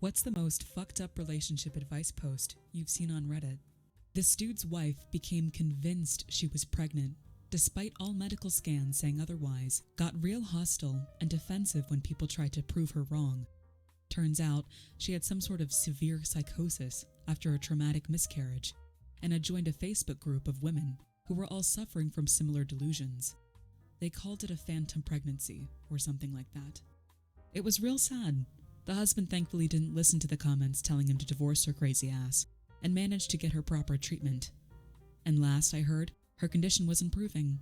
What's the most fucked up relationship advice post you've seen on Reddit? This dude's wife became convinced she was pregnant, despite all medical scans saying otherwise, got real hostile and defensive when people tried to prove her wrong. Turns out, she had some sort of severe psychosis after a traumatic miscarriage, and had joined a Facebook group of women who were all suffering from similar delusions. They called it a phantom pregnancy, or something like that. It was real sad. The husband thankfully didn't listen to the comments telling him to divorce her crazy ass, and managed to get her proper treatment. And last I heard, her condition was improving.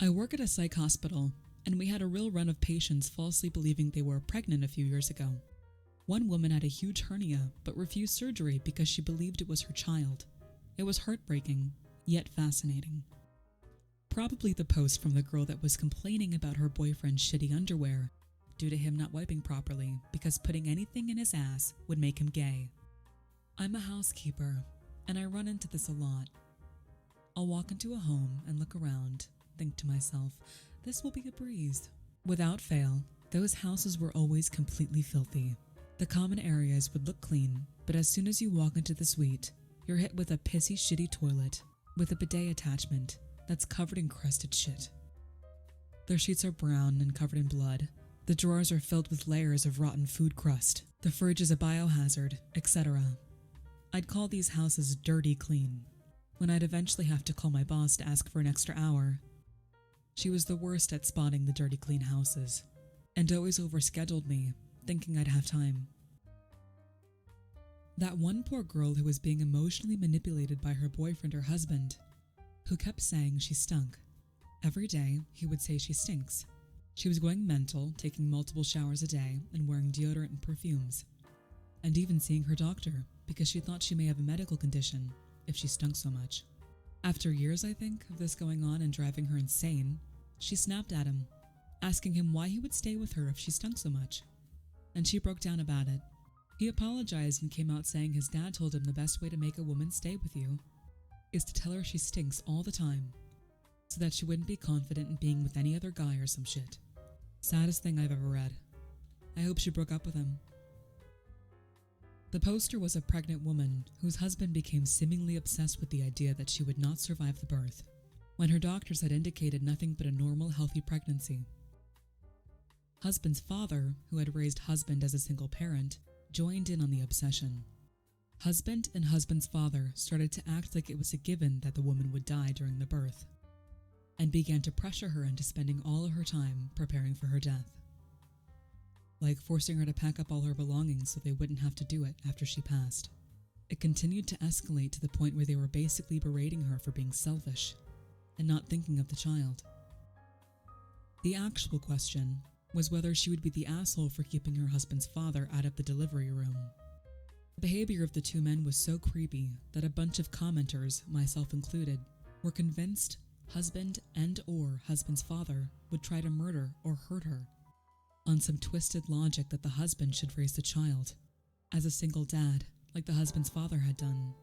I work at a psych hospital, and we had a real run of patients falsely believing they were pregnant a few years ago. One woman had a huge hernia, but refused surgery because she believed it was her child. It was heartbreaking, yet fascinating. Probably the post from the girl that was complaining about her boyfriend's shitty underwear due to him not wiping properly because putting anything in his ass would make him gay. I'm a housekeeper, and I run into this a lot. I'll walk into a home and look around, think to myself, this will be a breeze. Without fail, those houses were always completely filthy. The common areas would look clean, but as soon as you walk into the suite, you're hit with a pissy shitty toilet with a bidet attachment that's covered in crusted shit. Their sheets are brown and covered in blood. The drawers are filled with layers of rotten food crust. The fridge is a biohazard, etc. I'd call these houses dirty clean, when I'd eventually have to call my boss to ask for an extra hour. She was the worst at spotting the dirty clean houses, and always overscheduled me, thinking I'd have time. That one poor girl who was being emotionally manipulated by her boyfriend or husband, who kept saying she stunk. Every day, he would say she stinks. She was going mental, taking multiple showers a day and wearing deodorant and perfumes, and even seeing her doctor because she thought she may have a medical condition if she stunk so much. After years, I think, of this going on and driving her insane, she snapped at him, asking him why he would stay with her if she stunk so much, and she broke down about it. He apologized and came out saying his dad told him the best way to make a woman stay with you is to tell her she stinks all the time, so that she wouldn't be confident in being with any other guy or some shit. Saddest thing I've ever read. I hope she broke up with him. The poster was a pregnant woman whose husband became seemingly obsessed with the idea that she would not survive the birth, when her doctors had indicated nothing but a normal, healthy pregnancy. Husband's father, who had raised husband as a single parent, joined in on the obsession. Husband and husband's father started to act like it was a given that the woman would die during the birth, and began to pressure her into spending all of her time preparing for her death, like forcing her to pack up all her belongings so they wouldn't have to do it after she passed. It continued to escalate to the point where they were basically berating her for being selfish and not thinking of the child. The actual question was whether she would be the asshole for keeping her husband's father out of the delivery room. The behavior of the two men was so creepy that a bunch of commenters, myself included, were convinced husband and or husband's father would try to murder or hurt her, on some twisted logic that the husband should raise the child as a single dad, like the husband's father had done.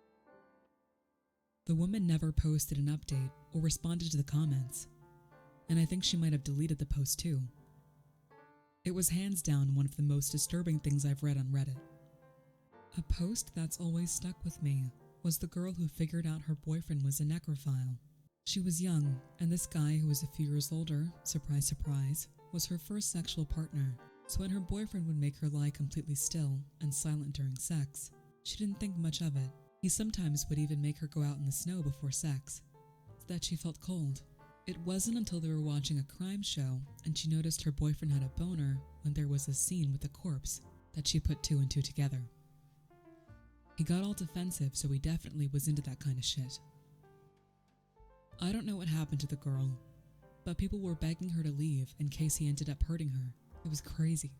The woman never posted an update or responded to the comments, and I think she might have deleted the post too. It was hands down one of the most disturbing things I've read on Reddit. A post that's always stuck with me was the girl who figured out her boyfriend was a necrophile. She was young, and this guy who was a few years older, surprise surprise, was her first sexual partner, so when her boyfriend would make her lie completely still and silent during sex, she didn't think much of it. He sometimes would even make her go out in the snow before sex, so that she felt cold. It wasn't until they were watching a crime show and she noticed her boyfriend had a boner when there was a scene with a corpse that she put two and two together. He got all defensive, so he definitely was into that kind of shit. I don't know what happened to the girl, but people were begging her to leave in case he ended up hurting her. It was crazy.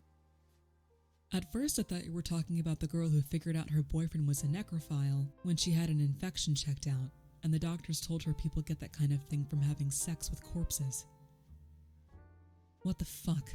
At first I thought you were talking about the girl who figured out her boyfriend was a necrophile when she had an infection checked out, and the doctors told her people get that kind of thing from having sex with corpses. What the fuck?